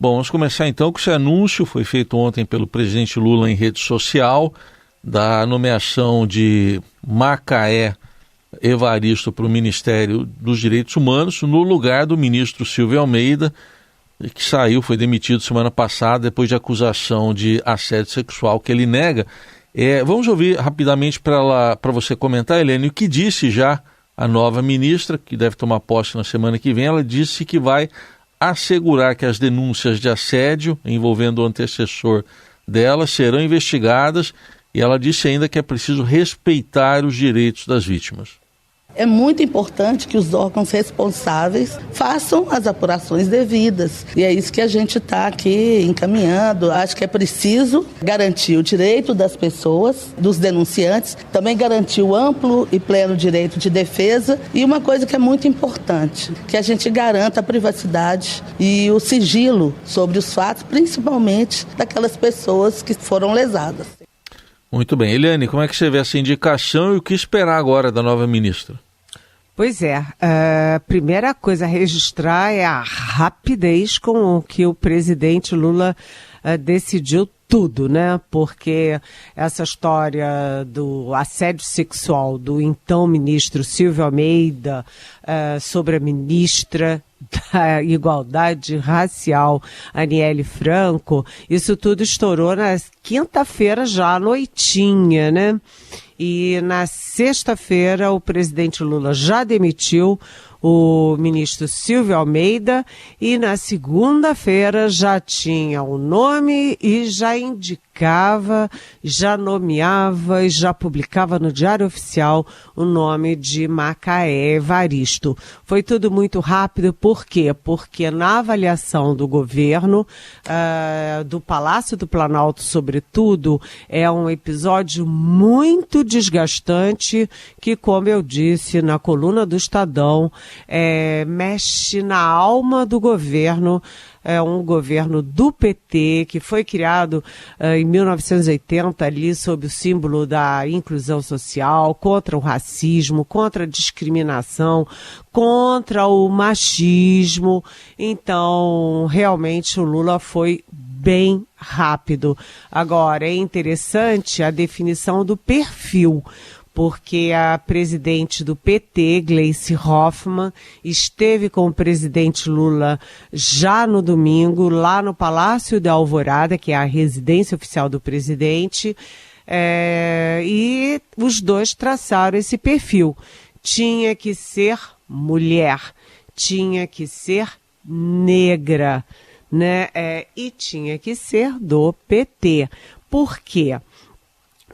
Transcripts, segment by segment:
Bom, vamos começar então com esse anúncio, foi feito ontem pelo presidente Lula em rede social, da nomeação de Macaé Evaristo para o Ministério dos Direitos Humanos, no lugar do ministro Silvio Almeida, que foi demitido semana passada depois de acusação de assédio sexual que ele nega. Vamos ouvir rapidamente para você comentar, Helene, o que disse já a nova ministra, que deve tomar posse na semana que vem. Ela disse que vai assegurar que as denúncias de assédio envolvendo o antecessor dela serão investigadas, e ela disse ainda que é preciso respeitar os direitos das vítimas. É muito importante que os órgãos responsáveis façam as apurações devidas. E é isso que a gente está aqui encaminhando. Acho que é preciso garantir o direito das pessoas, dos denunciantes, também garantir o amplo e pleno direito de defesa. E uma coisa que é muito importante, que a gente garanta a privacidade e o sigilo sobre os fatos, principalmente daquelas pessoas que foram lesadas. Muito bem. Eliane, como é que você vê essa indicação e o que esperar agora da nova ministra? Pois é, a primeira coisa a registrar é a rapidez com que o presidente Lula decidiu tudo, né? Porque essa história do assédio sexual do então ministro Silvio Almeida sobre a ministra da Igualdade Racial, Aniele Franco, isso tudo estourou na quinta-feira já à noitinha, né? E na sexta-feira o presidente Lula já demitiu o ministro Silvio Almeida e na segunda-feira já tinha o nome e já indicava, já nomeava e já publicava no Diário Oficial o nome de Macaé Evaristo. Foi tudo muito rápido, por quê? Porque na avaliação do governo, do Palácio do Planalto sobretudo, é um episódio muito desgastante que, como eu disse na coluna do Estadão, mexe na alma do governo. É um governo do PT que foi criado em 1980 ali sob o símbolo da inclusão social, contra o racismo, contra a discriminação, contra o machismo. Então, realmente o Lula foi bem rápido. Agora, é interessante a definição do perfil, porque a presidente do PT, Gleisi Hoffmann, esteve com o presidente Lula já no domingo, lá no Palácio da Alvorada, que é a residência oficial do presidente, e os dois traçaram esse perfil. Tinha que ser mulher, tinha que ser negra, né? E tinha que ser do PT. Por quê?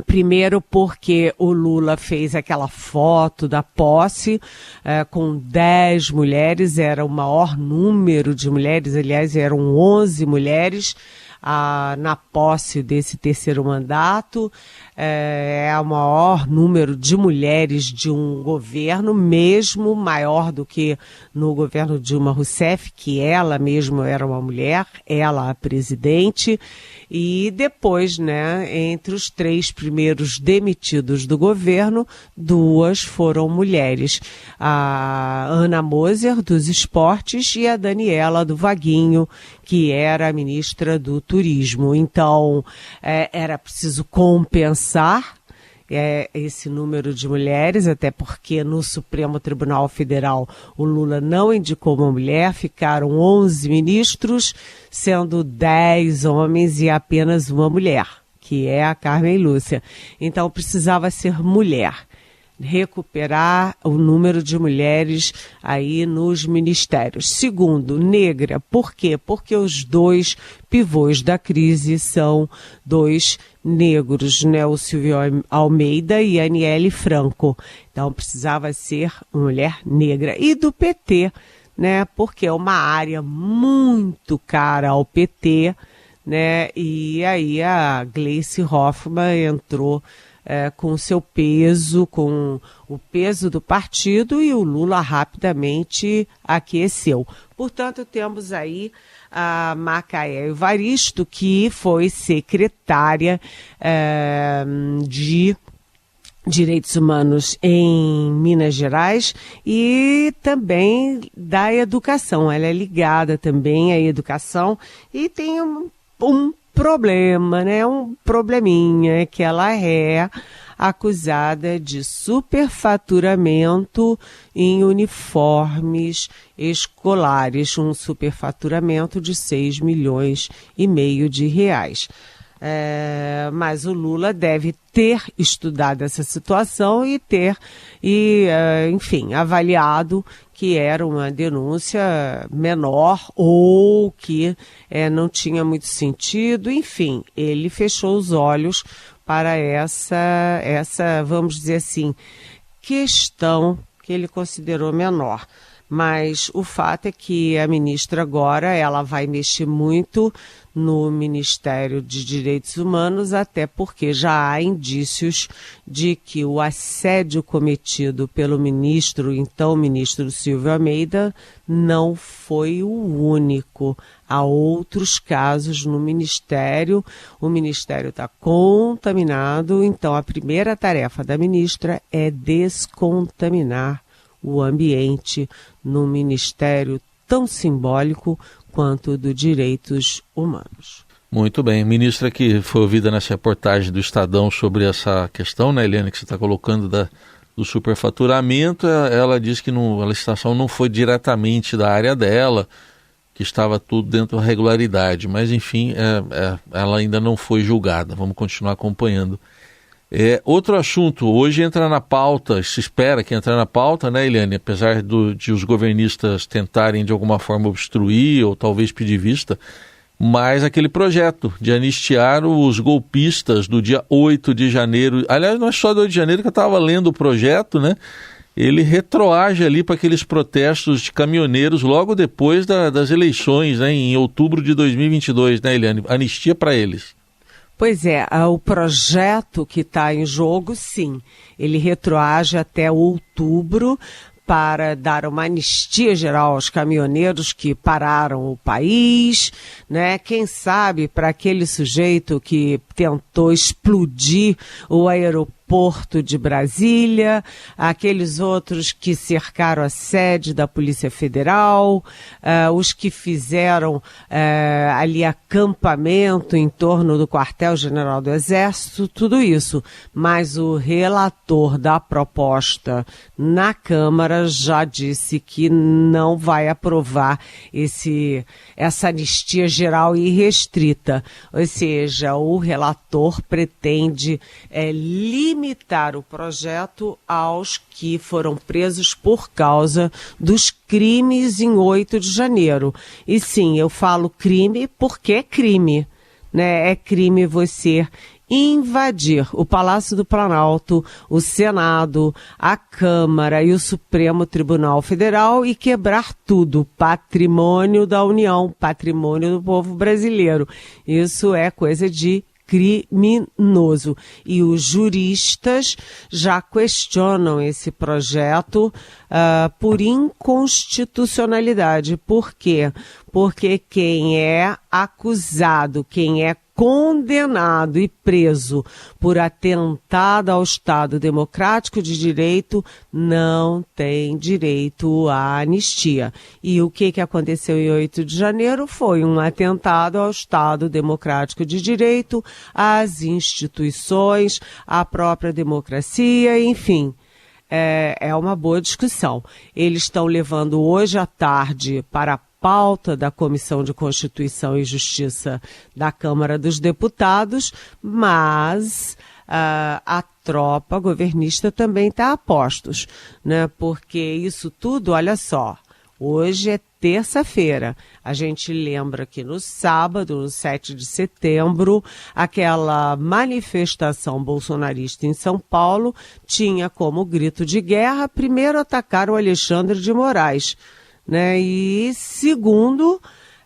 Primeiro porque o Lula fez aquela foto da posse com 10 mulheres, era o maior número de mulheres, aliás eram 11 mulheres na posse desse terceiro mandato. É o maior número de mulheres de um governo, mesmo maior do que no governo Dilma Rousseff, que ela mesma era uma mulher, ela a presidente. E depois, né, entre os 3 primeiros demitidos do governo, 2 foram mulheres. A Ana Moser, dos Esportes, e a Daniela do Vaguinho, que era a ministra do Turismo. Então, era preciso compensar esse número de mulheres, até porque no Supremo Tribunal Federal o Lula não indicou uma mulher, ficaram 11 ministros, sendo 10 homens e apenas uma mulher, que é a Carmen Lúcia. Então precisava ser mulher. Recuperar o número de mulheres aí nos ministérios. Segundo, negra. Por quê? Porque os 2 pivôs da crise são 2 negros, né? O Silvio Almeida e a Aniele Franco. Então precisava ser uma mulher negra. E do PT, né? Porque é uma área muito cara ao PT, né? E aí a Gleisi Hoffmann entrou com o seu peso, com o peso do partido, e o Lula rapidamente aqueceu. Portanto, temos aí a Macaé Evaristo, que foi secretária de Direitos Humanos em Minas Gerais e também da educação. Ela é ligada também à educação e tem um problema, né? Um probleminha, que ela é acusada de superfaturamento em uniformes escolares, um superfaturamento de 6,5 milhões de reais. Mas o Lula deve ter estudado essa situação e enfim, avaliado que era uma denúncia menor ou que não tinha muito sentido. Enfim, ele fechou os olhos para essa, vamos dizer assim, questão que ele considerou menor. Mas o fato é que a ministra agora ela vai mexer muito no Ministério de Direitos Humanos, até porque já há indícios de que o assédio cometido pelo então ministro Silvio Almeida, não foi o único. Há outros casos no Ministério, o Ministério está contaminado, então a primeira tarefa da ministra é descontaminar o ambiente no Ministério tão simbólico quanto o dos Direitos Humanos. Muito bem. Ministra que foi ouvida nessa reportagem do Estadão sobre essa questão, né, Eliane, que você está colocando do superfaturamento, ela disse que a licitação não foi diretamente da área dela, que estava tudo dentro da regularidade, mas enfim, ela ainda não foi julgada. Vamos continuar acompanhando. Outro assunto, hoje entra na pauta, se espera que entre na pauta, né, Eliane, apesar de os governistas tentarem de alguma forma obstruir ou talvez pedir vista, mas aquele projeto de anistiar os golpistas do dia 8 de janeiro, aliás, não é só do 8 de janeiro que eu estava lendo o projeto, né, ele retroage ali para aqueles protestos de caminhoneiros logo depois das eleições, né, em outubro de 2022, né, Eliane, anistia para eles. Pois é, o projeto que está em jogo, sim, ele retroage até outubro para dar uma anistia geral aos caminhoneiros que pararam o país, né? Quem sabe para aquele sujeito que tentou explodir o aeroporto de Brasília, aqueles outros que cercaram a sede da Polícia Federal, os que fizeram ali acampamento em torno do quartel-general do Exército, tudo isso. Mas o relator da proposta na Câmara já disse que não vai aprovar essa anistia geral e restrita. Ou seja, o relator pretende limitar o projeto aos que foram presos por causa dos crimes em 8 de janeiro. E sim, eu falo crime porque é crime, né? É crime você invadir o Palácio do Planalto, o Senado, a Câmara e o Supremo Tribunal Federal e quebrar tudo, patrimônio da União, patrimônio do povo brasileiro. Isso é coisa de criminoso. E os juristas já questionam esse projeto por inconstitucionalidade. Por quê? Porque quem é acusado, quem é condenado e preso por atentado ao Estado Democrático de Direito não tem direito à anistia. E o que aconteceu em 8 de janeiro foi um atentado ao Estado Democrático de Direito, às instituições, à própria democracia, enfim. É uma boa discussão. Eles estão levando hoje à tarde para a pauta da Comissão de Constituição e Justiça da Câmara dos Deputados, mas a tropa governista também está a postos, né? Porque isso tudo, olha só, hoje é terça-feira. A gente lembra que no sábado, no 7 de setembro, aquela manifestação bolsonarista em São Paulo tinha como grito de guerra, primeiro atacar o Alexandre de Moraes, né? E segundo,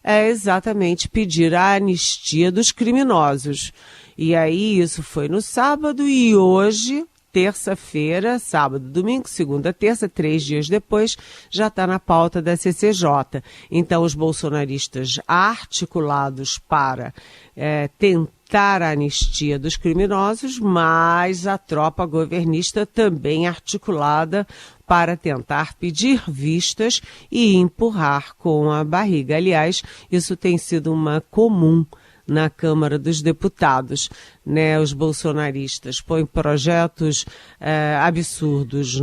exatamente pedir a anistia dos criminosos. E aí isso foi no sábado e hoje, terça-feira, sábado, domingo, segunda, terça, 3 dias depois, já está na pauta da CCJ. Então os bolsonaristas articulados para tentar a anistia dos criminosos, mas a tropa governista também articulada para tentar pedir vistas e empurrar com a barriga. Aliás, isso tem sido uma comum na Câmara dos Deputados, né? Os bolsonaristas põem projetos absurdos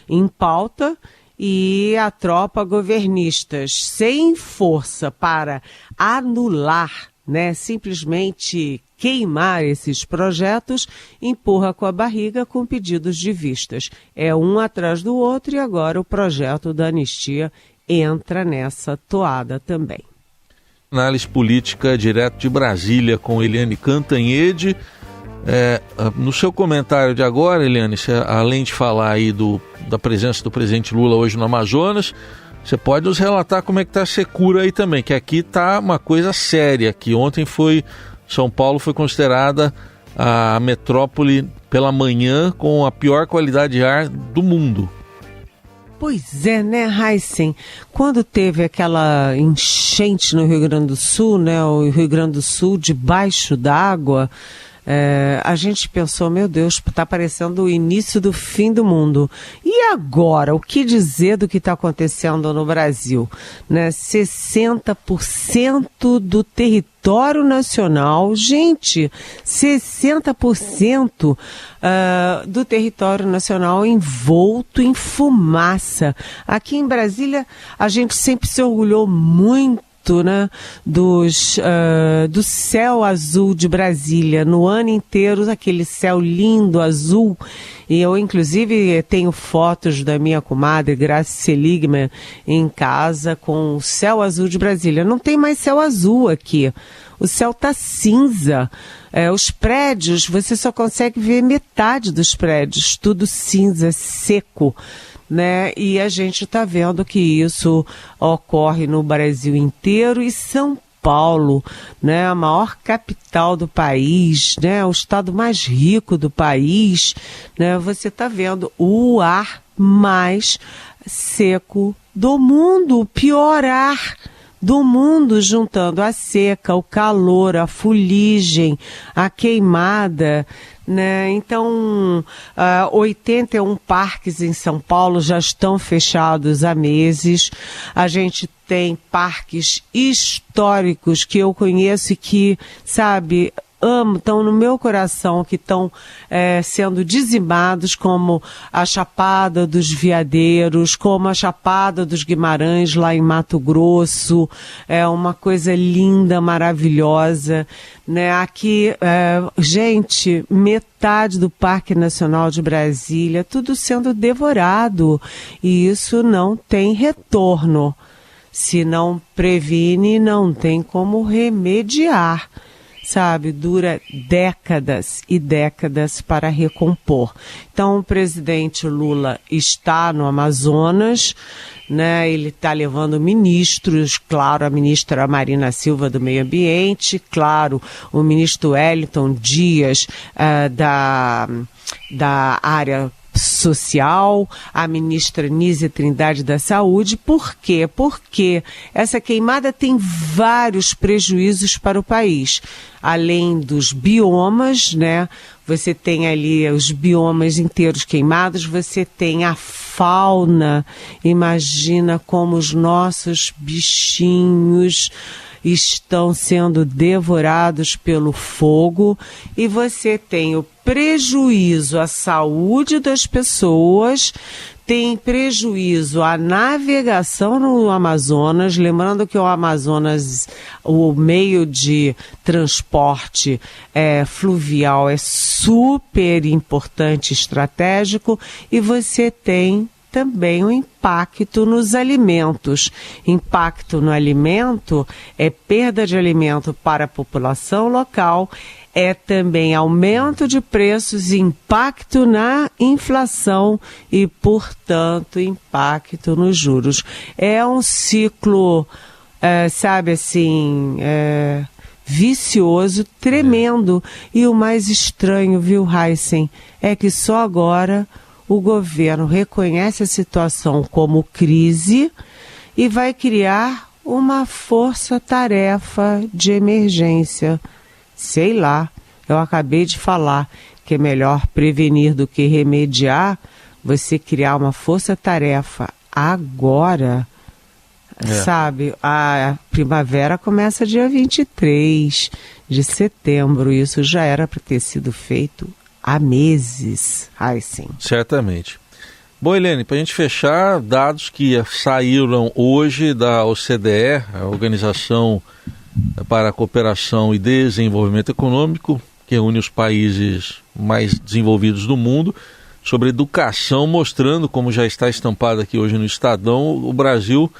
em pauta e a tropa governistas sem força para anular, né? Simplesmente queimar esses projetos, empurra com a barriga com pedidos de vistas. É um atrás do outro e agora o projeto da anistia entra nessa toada também. Análise política direto de Brasília com Eliane Cantanhede. No seu comentário de agora, Eliane, você, além de falar aí da presença do presidente Lula hoje no Amazonas, você pode nos relatar como é que está a secura aí também, que aqui está uma coisa séria, que ontem São Paulo foi considerada a metrópole pela manhã com a pior qualidade de ar do mundo. Pois é, né, Heisen? Quando teve aquela enchente no Rio Grande do Sul, né, o Rio Grande do Sul debaixo d'água, a gente pensou, meu Deus, está parecendo o início do fim do mundo. E agora, o que dizer do que está acontecendo no Brasil? Né? 60% do território nacional, gente, 60% do território nacional envolto em fumaça. Aqui em Brasília, a gente sempre se orgulhou muito, né, do céu azul de Brasília, no ano inteiro, aquele céu lindo, azul. E eu, inclusive, tenho fotos da minha comadre, Graça Seligman, em casa, com o céu azul de Brasília. Não tem mais céu azul aqui. O céu está cinza. Os prédios, você só consegue ver metade dos prédios, tudo cinza, seco. Né? E a gente está vendo que isso ocorre no Brasil inteiro e São Paulo, né? A maior capital do país, né? O estado mais rico do país, né? Você está vendo o ar mais seco do mundo, o pior ar do mundo, juntando a seca, o calor, a fuligem, a queimada, né? Então, 81 parques em São Paulo já estão fechados há meses. A gente tem parques históricos que eu conheço e que, sabe, amo, estão no meu coração, que estão sendo dizimados, como a Chapada dos Veadeiros, como a Chapada dos Guimarães, lá em Mato Grosso. É uma coisa linda, maravilhosa, né? Aqui, gente, metade do Parque Nacional de Brasília, tudo sendo devorado, e isso não tem retorno. Se não previne, não tem como remediar. Sabe, dura décadas e décadas para recompor. Então, o presidente Lula está no Amazonas, né? Ele está levando ministros, claro, a ministra Marina Silva do Meio Ambiente, claro, o ministro Wellington Dias da área social, a ministra Nízia Trindade da Saúde. Por quê? Porque essa queimada tem vários prejuízos para o país. Além dos biomas, né? Você tem ali os biomas inteiros queimados, você tem a fauna. Imagina como os nossos bichinhos estão sendo devorados pelo fogo, e você tem o prejuízo à saúde das pessoas, tem prejuízo à navegação no Amazonas, lembrando que o Amazonas, o meio de transporte fluvial é super importante, estratégico, e você tem também o impacto nos alimentos. Impacto no alimento é perda de alimento para a população local, é também aumento de preços, impacto na inflação e, portanto, impacto nos juros. É um ciclo, sabe assim, vicioso, tremendo. E o mais estranho, viu, Heisen, é que só agora o governo reconhece a situação como crise e vai criar uma força-tarefa de emergência. Sei lá, eu acabei de falar que é melhor prevenir do que remediar. Você criar uma força-tarefa agora, sabe? A primavera começa dia 23 de setembro, isso já era para ter sido feito há meses. Ai, sim. Certamente. Bom, Helene, para a gente fechar, dados que saíram hoje da OCDE, a Organização para a Cooperação e Desenvolvimento Econômico, que reúne os países mais desenvolvidos do mundo, sobre educação, mostrando, como já está estampado aqui hoje no Estadão, o Brasil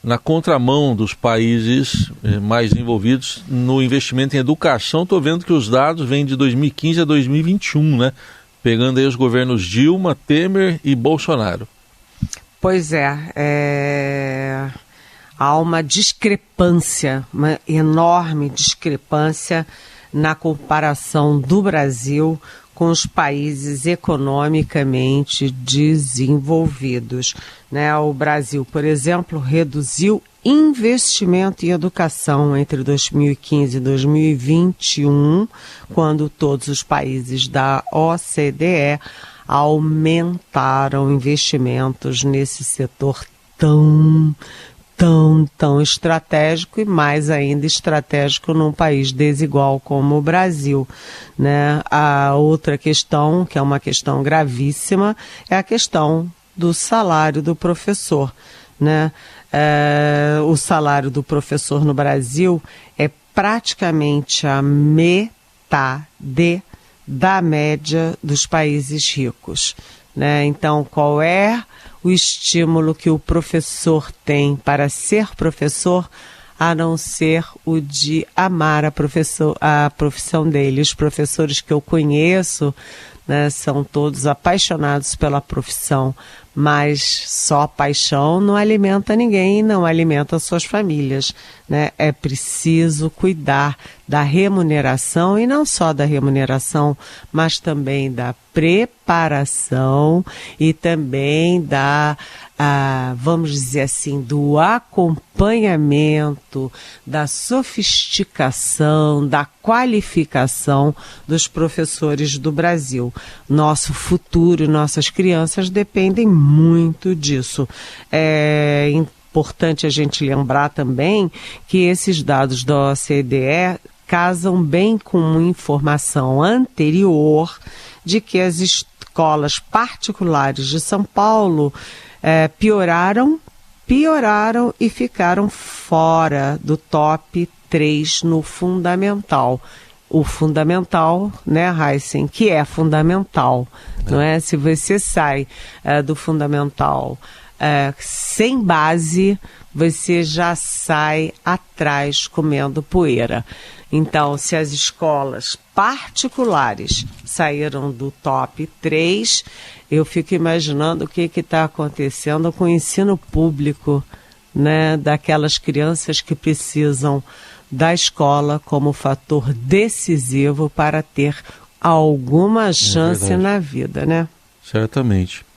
na contramão dos países mais desenvolvidos no investimento em educação. Estou vendo que os dados vêm de 2015 a 2021, né? Pegando aí os governos Dilma, Temer e Bolsonaro. Pois é, há uma discrepância, uma enorme discrepância na comparação do Brasil com os países economicamente desenvolvidos, né? O Brasil, por exemplo, reduziu investimento em educação entre 2015 e 2021, quando todos os países da OCDE aumentaram investimentos nesse setor tão estratégico, e mais ainda estratégico num país desigual como o Brasil, né? A outra questão, que é uma questão gravíssima, é a questão do salário do professor, né? O salário do professor no Brasil é praticamente a metade da média dos países ricos, né? Então, qual é o estímulo que o professor tem para ser professor, a não ser o de amar a profissão dele? Os professores que eu conheço, né, são todos apaixonados pela profissão, mas só paixão não alimenta ninguém, não alimenta suas famílias, né? É preciso cuidar da remuneração, e não só da remuneração, mas também da preparação e também vamos dizer assim, do acompanhamento, da sofisticação, da qualificação dos professores do Brasil. Nosso futuro, nossas crianças dependem muito disso. É importante a gente lembrar também que esses dados da OCDE casam bem com uma informação anterior de que as escolas particulares de São Paulo pioraram e ficaram fora do top 3 no fundamental. O fundamental, né, Heisen, que é fundamental, não é? Se você sai do fundamental sem base, você já sai atrás comendo poeira. Então, se as escolas particulares saíram do top 3, eu fico imaginando o que está acontecendo com o ensino público, né, daquelas crianças que precisam da escola como fator decisivo para ter alguma chance na vida, né? Certamente.